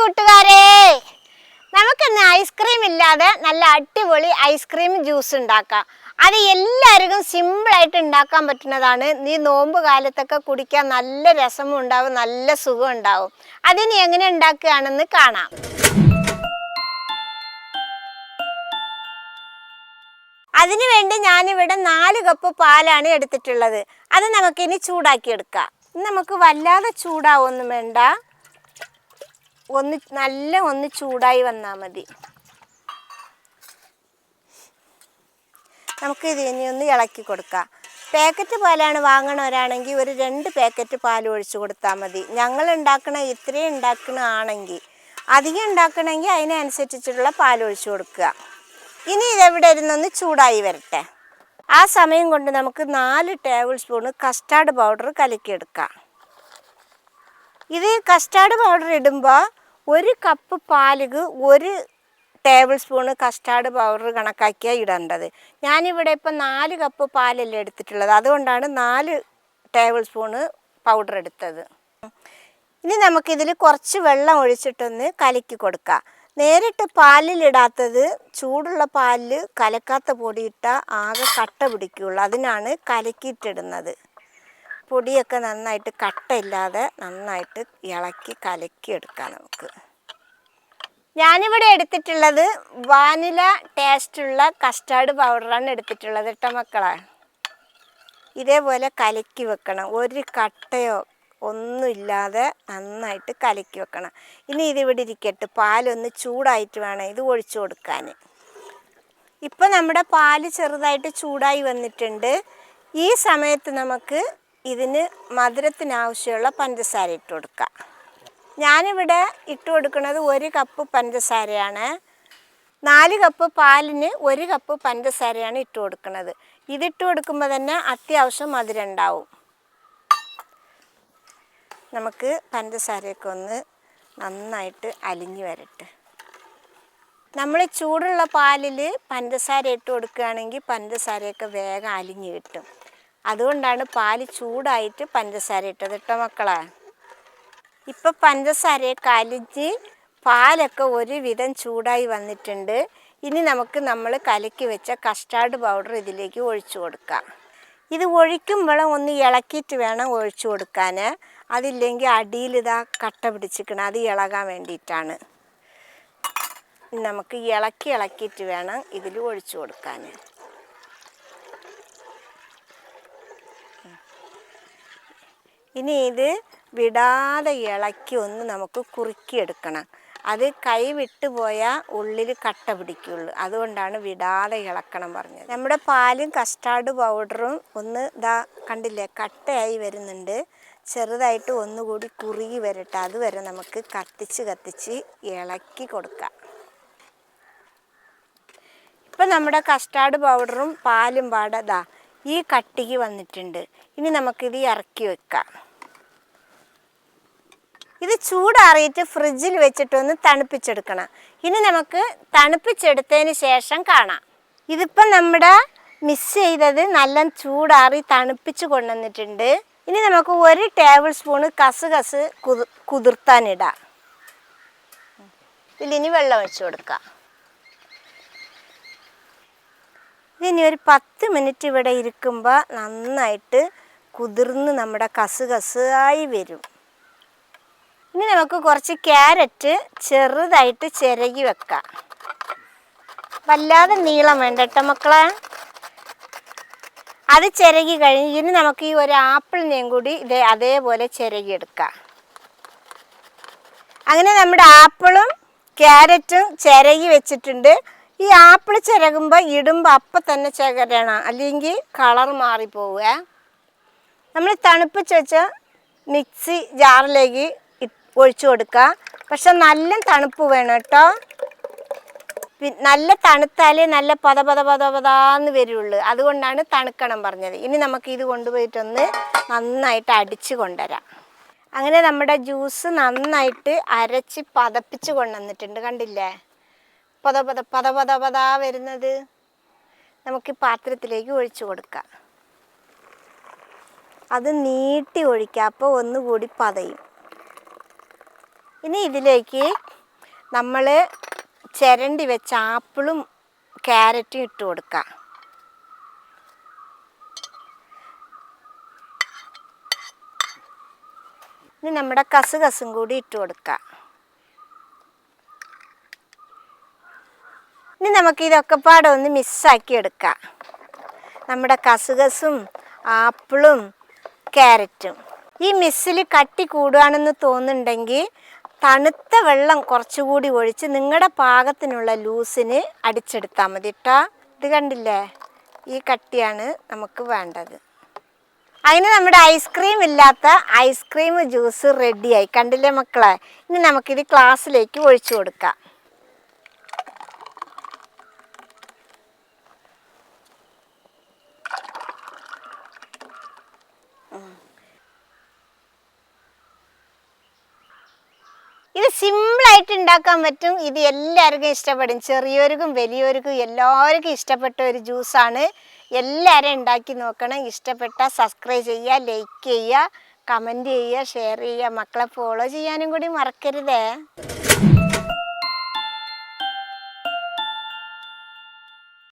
കൂട്ടുകാരെ, നമുക്കിന്ന് ഐസ്ക്രീം ഇല്ലാതെ നല്ല അടിപൊളി ഐസ്ക്രീം ജ്യൂസ് ഉണ്ടാക്കാം. അത് എല്ലാവർക്കും സിമ്പിളായിട്ട് ഉണ്ടാക്കാൻ പറ്റുന്നതാണ്. നീ നോമ്പ് കാലത്തൊക്കെ കുടിക്കാൻ നല്ല രസമും ഉണ്ടാവും, നല്ല സുഖം ഉണ്ടാവും. അതിന് എങ്ങനെ ഉണ്ടാക്കുകയാണെന്ന് കാണാം. അതിനുവേണ്ടി ഞാനിവിടെ 4 കപ്പ് പാലാണ് എടുത്തിട്ടുള്ളത്. അത് നമുക്കിനി ചൂടാക്കിയെടുക്കാം. നമുക്ക് വല്ലാതെ ചൂടാവൊന്നും വേണ്ട, ഒന്ന് ചൂടായി വന്നാൽ മതി. നമുക്ക് ഇതിനി ഒന്ന് ഇളക്കി കൊടുക്കാം. പാക്കറ്റ് പാലാണ് വാങ്ങണവരാണെങ്കിൽ ഒരു 2 പാക്കറ്റ് പാൽ ഒഴിച്ചു കൊടുത്താൽ മതി. ഞങ്ങൾ ഇത്രയും ഉണ്ടാക്കണതാണെങ്കിൽ, അധികം ഉണ്ടാക്കണമെങ്കിൽ അതിനനുസരിച്ചിട്ടുള്ള പാൽ ഒഴിച്ചു കൊടുക്കുക. ഇനി ഇതെവിടെ ഇരുന്നൊന്ന് ചൂടായി വരട്ടെ. ആ സമയം കൊണ്ട് നമുക്ക് 4 ടേബിൾ സ്പൂൺ കസ്റ്റാർഡ് പൗഡർ കലക്കിയെടുക്കാം. ഇത് കസ്റ്റാർഡ് പൗഡർ ഇടുമ്പോൾ 1 കപ്പ് പാലിന് 1 ടേബിൾ സ്പൂണ് കസ്റ്റാർഡ് പൗഡർ കണക്കാക്കിയാണ് ഇടേണ്ടത്. ഞാനിവിടെ ഇപ്പം 4 കപ്പ് പാലല്ലേ എടുത്തിട്ടുള്ളത്, അതുകൊണ്ടാണ് 4 ടേബിൾ സ്പൂണ് പൗഡർ എടുത്തത്. ഇനി നമുക്കിതിൽ കുറച്ച് വെള്ളം ഒഴിച്ചിട്ടൊന്ന് കലക്കി കൊടുക്കാം. നേരിട്ട് പാലിലിടാത്തത് ചൂടുള്ള പാലിൽ കലക്കാത്ത പൊടിയിട്ടാൽ ആകെ കട്ട പിടിക്കുകയുള്ളൂ. അതിനാണ് കലക്കിയിട്ടിടുന്നത്. പൊടിയൊക്കെ നന്നായിട്ട് കട്ടയില്ലാതെ നന്നായിട്ട് ഇളക്കി കലക്കിയെടുക്കാം നമുക്ക്. ഞാനിവിടെ എടുത്തിട്ടുള്ളത് വാനില ടേസ്റ്റുള്ള കസ്റ്റാർഡ് പൗഡറാണ് എടുത്തിട്ടുള്ളത് കേട്ടോ മക്കളെ. ഇതേപോലെ കലക്കി വെക്കണം, ഒരു കട്ടയോ ഒന്നുമില്ലാതെ നന്നായിട്ട് കലക്കി വെക്കണം. ഇനി ഇതിവിടെ ഇരിക്കട്ടെ, പാലൊന്ന് ചൂടായിട്ട് വേണം ഇത് ഒഴിച്ചു കൊടുക്കാൻ. ഇപ്പം നമ്മുടെ പാല് ചെറുതായിട്ട് ചൂടായി വന്നിട്ടുണ്ട്. ഈ സമയത്ത് നമുക്ക് ഇതിന് മധുരത്തിനാവശ്യമുള്ള പഞ്ചസാര ഇട്ട് കൊടുക്കാം. ഞാനിവിടെ ഇട്ട് കൊടുക്കുന്നത് 1 കപ്പ് പഞ്ചസാരയാണ്. 4 കപ്പ് പാലിന് 1 കപ്പ് പഞ്ചസാരയാണ് ഇട്ട് കൊടുക്കുന്നത്. ഇതിട്ട് കൊടുക്കുമ്പോൾ തന്നെ അത്യാവശ്യം മധുരം ഉണ്ടാവും. നമുക്ക് പഞ്ചസാരയൊക്കെ ഒന്ന് നന്നായിട്ട് അലിഞ്ഞ് വരട്ടെ. നമ്മൾ ചൂടുള്ള പാലിൽ പഞ്ചസാര ഇട്ട് കൊടുക്കുകയാണെങ്കിൽ പഞ്ചസാരയൊക്കെ വേഗം അലിഞ്ഞ് കിട്ടും. അതുകൊണ്ടാണ് പാല് ചൂടായിട്ട് പഞ്ചസാര ഇട്ടത് കേട്ടോ മക്കളെ. ഇപ്പം പഞ്ചസാരയൊക്കെ അലിഞ്ഞ് പാലൊക്കെ ഒരുവിധം ചൂടായി വന്നിട്ടുണ്ട്. ഇനി നമുക്ക് നമ്മൾ കലക്കി വെച്ച കസ്റ്റാർഡ് പൗഡർ ഇതിലേക്ക് ഒഴിച്ചു കൊടുക്കാം. ഇത് ഒഴിക്കുമ്പോൾ ഒന്ന് ഇളക്കിയിട്ട് വേണം ഒഴിച്ചു കൊടുക്കാൻ. അതില്ലെങ്കിൽ അടിയിൽ ഇതാ കട്ട പിടിച്ചിരിക്കണം, അത് ഇളകാൻ വേണ്ടിയിട്ടാണ്. നമുക്ക് ഇളക്കിയിട്ട് വേണം ഇതിൽ ഒഴിച്ചു കൊടുക്കാൻ. ഇനി ഇത് വിടാതെ ഇളക്കി ഒന്ന് നമുക്ക് കുറുക്കിയെടുക്കണം. അത് കൈ വിട്ടു പോയാൽ ഉള്ളിൽ കട്ട പിടിക്കുള്ളൂ. അതുകൊണ്ടാണ് വിടാതെ ഇളക്കണം പറഞ്ഞത്. നമ്മുടെ പാലും കസ്റ്റാർഡ് പൗഡറും ഒന്ന് ഇതാ കണ്ടില്ലേ, കട്ടയായി വരുന്നുണ്ട്. ചെറുതായിട്ട് ഒന്നുകൂടി കുറുകി വരട്ടെ. അതുവരെ നമുക്ക് കത്തിച്ച് ഇളക്കി കൊടുക്കാം. ഇപ്പം നമ്മുടെ കസ്റ്റാർഡ് പൗഡറും പാലും പാടതാ ഈ കട്ടിക്ക് വന്നിട്ടുണ്ട്. ഇനി നമുക്കിത് ഇറക്കി വെക്കാം. ഇത് ചൂടാറിയിട്ട് ഫ്രിഡ്ജിൽ വെച്ചിട്ടൊന്ന് തണുപ്പിച്ചെടുക്കണം. ഇനി നമുക്ക് തണുപ്പിച്ചെടുത്തതിന് ശേഷം കാണാം. ഇതിപ്പം നമ്മുടെ മിക്സ് ചെയ്തത് നല്ല ചൂടാറി തണുപ്പിച്ച് കൊണ്ടുവന്നിട്ടുണ്ട്. ഇനി നമുക്ക് 1 ടേബിൾ സ്പൂണ് കസുകസ് കുതിർത്താനിടാം. ഇതിലിനി വെള്ളം ഒഴിച്ച് കൊടുക്കാം. ഇതിനി ഒരു 10 മിനിറ്റ് ഇവിടെ ഇരിക്കുമ്പോൾ നന്നായിട്ട് കുതിർന്ന് നമ്മുടെ കസുകസായി വരും. ഇനി നമുക്ക് കുറച്ച് ക്യാരറ്റ് ചെറുതായിട്ട് ചിരകി വെക്കാം. വല്ലാതെ നീളം വേണ്ട കേട്ടോ മക്കളെ. അത് ചിരകി കഴിഞ്ഞ് ഇനി നമുക്ക് ഈ ഒരു ആപ്പിളിനെയും കൂടി അതേപോലെ ചിരകിയെടുക്കാം. അങ്ങനെ നമ്മുടെ ആപ്പിളും ക്യാരറ്റും ചിരകി വെച്ചിട്ടുണ്ട്. ഈ ആപ്പിൾ ചിരകുമ്പോൾ ഇടുമ്പോൾ അപ്പം തന്നെ ചിരകണം, അല്ലെങ്കിൽ കളർ മാറിപ്പോവുക. നമ്മൾ തണുപ്പിച്ച് വെച്ച മിക്സി ജാറിലേക്ക് ഒഴിച്ചു കൊടുക്കുക. പക്ഷെ നല്ല തണുപ്പ് വേണം കേട്ടോ. നല്ല തണുത്താലേ നല്ല പതപതാന്ന് വരുള്ളൂ. അതുകൊണ്ടാണ് തണുക്കണം പറഞ്ഞത്. ഇനി നമുക്ക് ഇത് കൊണ്ടുപോയിട്ടൊന്ന് നന്നായിട്ട് അടിച്ച് കൊണ്ടുവരാം. അങ്ങനെ നമ്മുടെ ജ്യൂസ് നന്നായിട്ട് അരച്ച് പതപ്പിച്ച് കൊണ്ടുവന്നിട്ടുണ്ട്. കണ്ടില്ലേ, പതപതാ വരുന്നത്. നമുക്ക് പാത്രത്തിലേക്ക് ഒഴിച്ചു കൊടുക്കാം. അത് നീട്ടി ഒഴിക്കുക, അപ്പോൾ ഒന്നുകൂടി പതയും. ഇനി ഇതിലേക്ക് നമ്മൾ ചിരണ്ടി വെച്ച ആപ്പിളും ക്യാരറ്റും ഇട്ട് കൊടുക്കുക. ഇനി നമ്മുടെ കസുകസും കൂടി ഇട്ട് കൊടുക്കുക. ഇനി നമുക്ക് ഇതൊക്കെ പാടെ ഒന്ന് മിക്സാക്കി എടുക്കാം. നമ്മുടെ കസുകസും ആപ്പിളും ക്യാരറ്റും ഈ മിക്സിൽ കട്ടി കൂടുകയാണെന്ന് തോന്നുന്നുണ്ടെങ്കിൽ തണുത്ത വെള്ളം കുറച്ചുകൂടി ഒഴിച്ച് നിങ്ങളുടെ പാകത്തിനുള്ള ലൂസിന് അടിച്ചെടുത്താൽ മതി കേട്ടോ. ഇത് കണ്ടില്ലേ, ഈ കട്ടിയാണ് നമുക്ക് വേണ്ടത്. അതിന് നമ്മുടെ ഐസ്ക്രീം ഇല്ലാത്ത ഐസ്ക്രീം ജ്യൂസ് റെഡിയായി. കണ്ടില്ലേ മക്കളെ? ഇനി നമുക്കിത് ഗ്ലാസ്സിലേക്ക് ഒഴിച്ചു കൊടുക്കാം. ഇത് സിമ്പിളായിട്ട് ഉണ്ടാക്കാൻ പറ്റും. ഇത് എല്ലാവർക്കും ഇഷ്ടപ്പെടും. ചെറിയവർക്കും വലിയവർക്കും എല്ലാവർക്കും ഇഷ്ടപ്പെട്ട ഒരു ജ്യൂസാണ്. എല്ലാവരും ഉണ്ടാക്കി നോക്കണം. ഇഷ്ടപ്പെട്ടാൽ സബ്സ്ക്രൈബ് ചെയ്യുക, ലൈക്ക് ചെയ്യുക, കമൻറ്റ് ചെയ്യുക, ഷെയർ ചെയ്യുക. മക്കളെ ഫോളോ ചെയ്യാനും കൂടി മറക്കരുതേ.